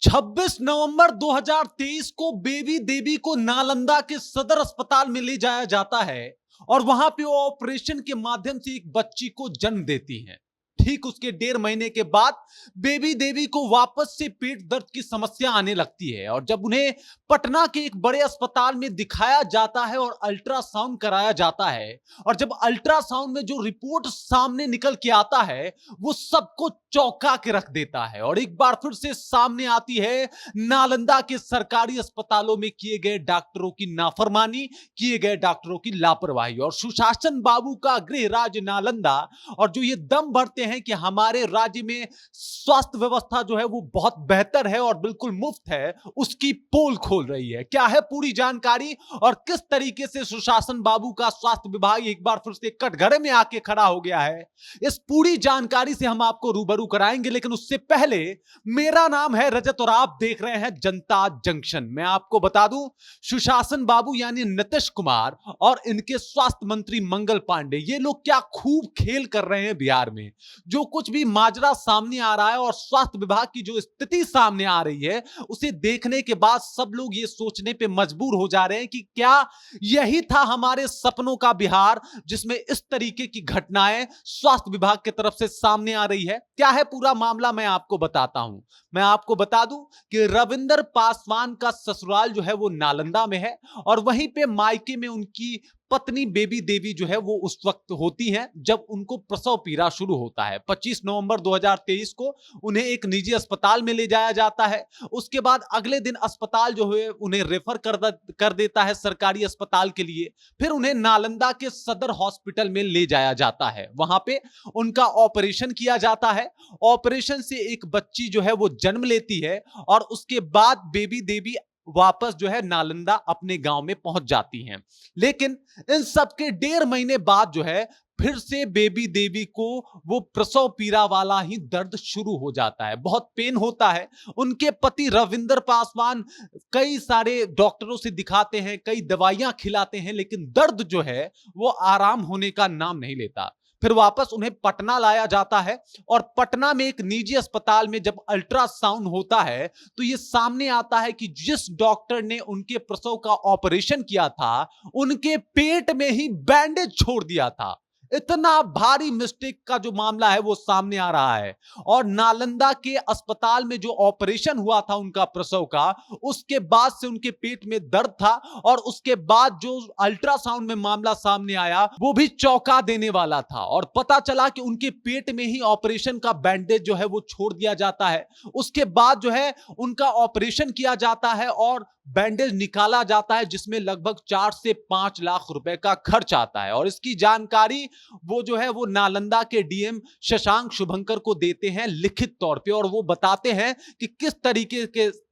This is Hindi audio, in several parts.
26 नवंबर 2023 को बेबी देवी को नालंदा के सदर अस्पताल में ले जाया जाता है और वहां पे वो ऑपरेशन के माध्यम से एक बच्ची को जन्म देती हैं। ठीक उसके 1.5 महीने के बाद बेबी देवी को वापस से पेट दर्द की समस्या आने लगती है और जब उन्हें पटना के एक बड़े अस्पताल में दिखाया जाता है और अल्ट्रासाउंड कराया जाता है और जब अल्ट्रासाउंड में जो रिपोर्ट सामने निकल के आता है वो सबको चौंका के रख देता है और एक बार फिर से सामने आती है नालंदा के सरकारी अस्पतालों में किए गए डॉक्टरों की नाफरमानी, किए गए डॉक्टरों की लापरवाही और सुशासन बाबू का गृह राज्य नालंदा और जो ये दम भरते हैं कि हमारे राज्य में स्वास्थ्य व्यवस्था जो है वो बहुत बेहतर है और बिल्कुल मुफ्त है, उसकी पोल खोल रही है। क्या है पूरी जानकारी और किस तरीके से सुशासन बाबू का स्वास्थ्य विभाग एक बार फिर से कटघरे में आके खड़ा हो गया है, इस पूरी जानकारी से हम आपको रूबरू कराएंगे। लेकिन उससे पहले मेरा नाम है रजत और आप देख रहे हैं जनता जंक्शन। मैं आपको बता दूं, सुशासन बाबू यानी नीतीश कुमार और इनके स्वास्थ्य मंत्री मंगल पांडे, ये लोग क्या खूब खेल कर रहे हैं बिहार में। जो कुछ भी माजरा सामने आ रहा है और स्वास्थ्य विभाग की जो स्थिति सामने आ रही है उसे देखने के बाद सब लोग ये सोचने पे मजबूर हो जा रहे हैं कि क्या यही था हमारे सपनों का बिहार, जिसमें इस तरीके की घटनाएं स्वास्थ्य विभाग की तरफ से सामने आ रही है। क्या है पूरा मामला मैं आपको बताता हूं। मैं आपको बता दूं कि रविंदर पासवान का ससुराल जो है वो नालंदा में है और वहीं पे मायके में उनकी पत्नी बेबी देवी जो है वो उस वक्त होती हैं जब उनको प्रसव पीड़ा शुरू होता है। 25 नवंबर 2023 को उन्हें एक निजी अस्पताल में ले जाया जाता है। उसके बाद अगले दिन अस्पताल जो है उन्हें रेफर कर देता है सरकारी अस्पताल के लिए। फिर उन्हें नालंदा के सदर हॉस्पिटल में ले जाया जाता है। वहां पे उनका ऑपरेशन किया जाता है। ऑपरेशन से एक बच्ची जो है वो जन्म लेती है और उसके बाद बेबी देवी वापस जो है नालंदा अपने गांव में पहुंच जाती हैं। लेकिन इन सब के 1.5 महीने बाद जो है फिर से बेबी देवी को वो प्रसव पीड़ा वाला ही दर्द शुरू हो जाता है, बहुत पेन होता है। उनके पति रविंदर पासवान कई सारे डॉक्टरों से दिखाते हैं, कई दवाइयां खिलाते हैं, लेकिन दर्द जो है वो आराम होने का नाम नहीं लेता। फिर वापस उन्हें पटना लाया जाता है और पटना में एक निजी अस्पताल में जब अल्ट्रासाउंड होता है तो यह सामने आता है कि जिस डॉक्टर ने उनके प्रसव का ऑपरेशन किया था उनके पेट में ही बैंडेज छोड़ दिया था। इतना भारी मिस्टेक का जो मामला है वो सामने आ रहा है और नालंदा के अस्पताल में जो ऑपरेशन हुआ था उनका प्रसव का, उसके बाद से उनके पेट में दर्द था और उसके बाद जो अल्ट्रासाउंड में मामला सामने आया वो भी चौंका देने वाला था और पता चला कि उनके पेट में ही ऑपरेशन का बैंडेज जो है वो छोड़ दिया जाता है। उसके बाद जो है उनका ऑपरेशन किया जाता है और बैंडेज निकाला जाता है जिसमें लगभग 4 से 5 लाख रुपए का खर्च आता है और इसकी जानकारी वो जो है वो नालंदा के डीएम शशांक शुभंकर को देते हैं लिखित तौर पे और वो बताते हैं कि किस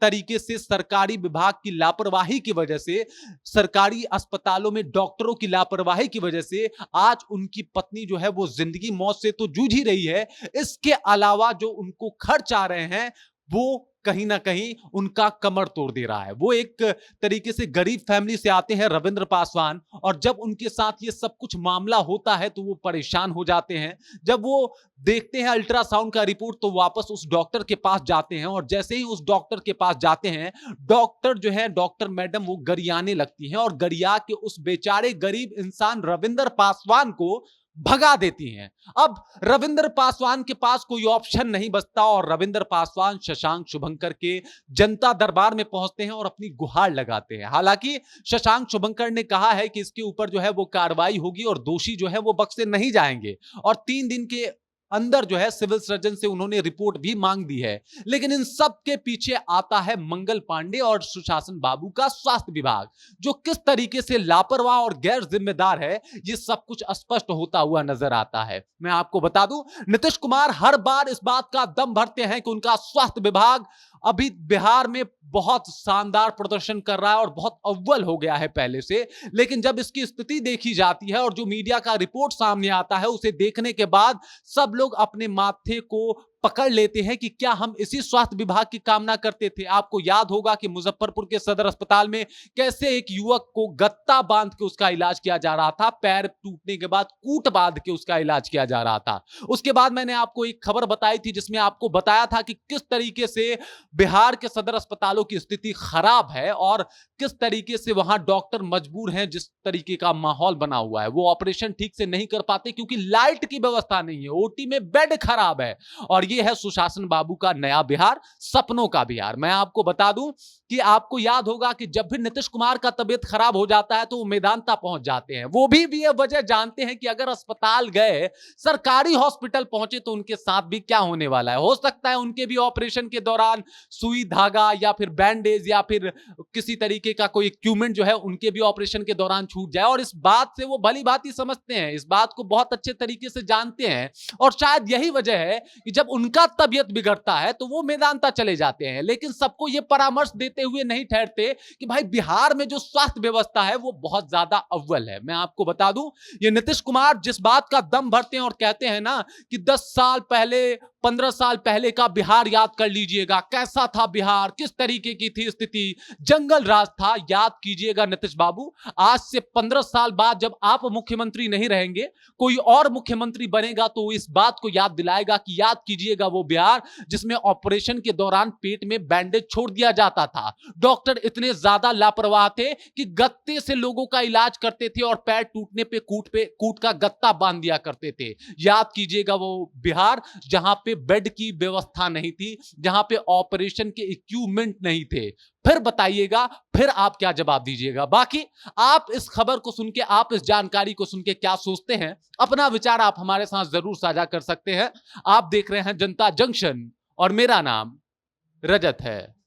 तरीके से सरकारी विभाग की लापरवाही की वजह से, सरकारी अस्पतालों में डॉक्टरों की लापरवाही की वजह से आज उनकी पत्नी जो है वो जिंदगी मौत से तो जूझ ही रही है, इसके अलावा जो उनको खर्च आ रहे हैं वो कहीं ना कहीं उनका कमर तोड़ दे रहा है। वो एक तरीके से गरीब फैमिली से आते हैं रविंद्र पासवान और जब उनके साथ ये सब कुछ मामला होता है तो वो परेशान हो जाते हैं। जब वो देखते हैं अल्ट्रासाउंड का रिपोर्ट तो वापस उस डॉक्टर के पास जाते हैं और जैसे ही उस डॉक्टर के पास जाते हैं डॉक्टर जो है, डॉक्टर मैडम वो गरियाने लगती हैं और गरिया के उस बेचारे गरीब इंसान रविंद्र पासवान को भगा देती हैं। अब रविंद्र पासवान के पास कोई ऑप्शन नहीं बचता और रविंद्र पासवान शशांक शुभंकर के जनता दरबार में पहुंचते हैं और अपनी गुहार लगाते हैं। हालांकि शशांक शुभंकर ने कहा है कि इसके ऊपर जो है वो कार्रवाई होगी और दोषी जो है वो बख्शे नहीं जाएंगे और 3 दिन के अंदर जो है सिविल सर्जन से उन्होंने रिपोर्ट भी मांग दी है। लेकिन इन सब के पीछे आता है मंगल पांडे और सुशासन बाबू का स्वास्थ्य विभाग, जो किस तरीके से लापरवाह और गैर जिम्मेदार है ये सब कुछ स्पष्ट होता हुआ नजर आता है। मैं आपको बता दूं, नीतीश कुमार हर बार इस बात का दम भरते हैं कि उनका स्वास्थ्य विभाग अभी बिहार में बहुत शानदार प्रदर्शन कर रहा है और बहुत अव्वल हो गया है पहले से, लेकिन जब इसकी स्थिति देखी जाती है और जो मीडिया का रिपोर्ट सामने आता है उसे देखने के बाद सब लोग अपने माथे को पकड़ लेते हैं कि क्या हम इसी स्वास्थ्य विभाग की कामना करते थे। आपको याद होगा कि मुजफ्फरपुर के सदर अस्पताल में कैसे एक युवक को गत्ता बांध के उसका इलाज किया जा रहा था, पैर टूटने के बाद कूट बांध के उसका इलाज किया जा रहा था। उसके बाद मैंने आपको एक खबर बताई थी जिसमें आपको बताया था कि किस तरीके से बिहार के सदर अस्पतालों की स्थिति खराब है और किस तरीके से वहां डॉक्टर मजबूर हैं, जिस तरीके का माहौल बना हुआ है। वो ऑपरेशन ठीक से नहीं कर पाते क्योंकि लाइट की व्यवस्था नहीं है, ओटी में बेड खराब है। और ये है सुशासन बाबू का नया बिहार, सपनों का बिहार। मैं आपको बता दूं कि आपको याद होगा कि जब भी नीतीश कुमार का तबीयत खराब हो जाता है तो वो मेदांता पहुंच जाते हैं। वो भी ये वजह जानते हैं कि अगर अस्पताल गए, सरकारी हॉस्पिटल पहुंचे तो उनके साथ भी क्या होने वाला है। हो सकता है उनके भी ऑपरेशन के दौरान सुई धागा या फिर बैंडेज या फिर किसी तरीके का कोई इक्विपमेंट जो है उनके भी ऑपरेशन के दौरान छूट जाए। और इस बात से वो भली भांति समझते हैं, इस बात को बहुत अच्छे तरीके से जानते हैं। और शायद यही वजह है कि जब उनका तबीयत बिगड़ता है तो वो मेदांता चले जाते हैं। लेकिन सबको ये परामर्श देते हुए नहीं ठहरते कि भाई बिहार में जो स्वास्थ्य व्यवस्था है वो बहुत ज्यादा अव्वल है। मैं आपको बता दूं, ये नीतीश कुमार जिस बात का दम भरते हैं और कहते हैं ना कि 10 साल पहले 15 साल पहले का बिहार याद कर लीजिएगा, कैसा था बिहार, किस तरीके की थी स्थिति, जंगल राज था। याद कीजिएगा नीतीश बाबू, आज से 15 साल बाद जब आप मुख्यमंत्री नहीं रहेंगे, कोई और मुख्यमंत्री बनेगा तो इस बात को याद दिलाएगा कि याद कीजिएगा वो बिहार जिसमें ऑपरेशन के दौरान पेट में बैंडेज छोड़ दिया जाता था। डॉक्टर इतने ज्यादा लापरवाह थे कि गत्ते से लोगों का इलाज करते थे और पैर टूटने पे कूट का गत्ता बांध दिया करते थे। याद कीजिएगा वो बिहार जहां पे बेड की व्यवस्था नहीं थी, जहां पे ऑपरेशन के इक्विपमेंट नहीं थे। फिर बताइएगा, फिर आप क्या जवाब दीजिएगा। बाकी आप इस खबर को सुन के, आप इस जानकारी को सुन के क्या सोचते हैं, अपना विचार आप हमारे साथ जरूर साझा कर सकते हैं। आप देख रहे हैं जनता जंक्शन और मेरा नाम रजत है।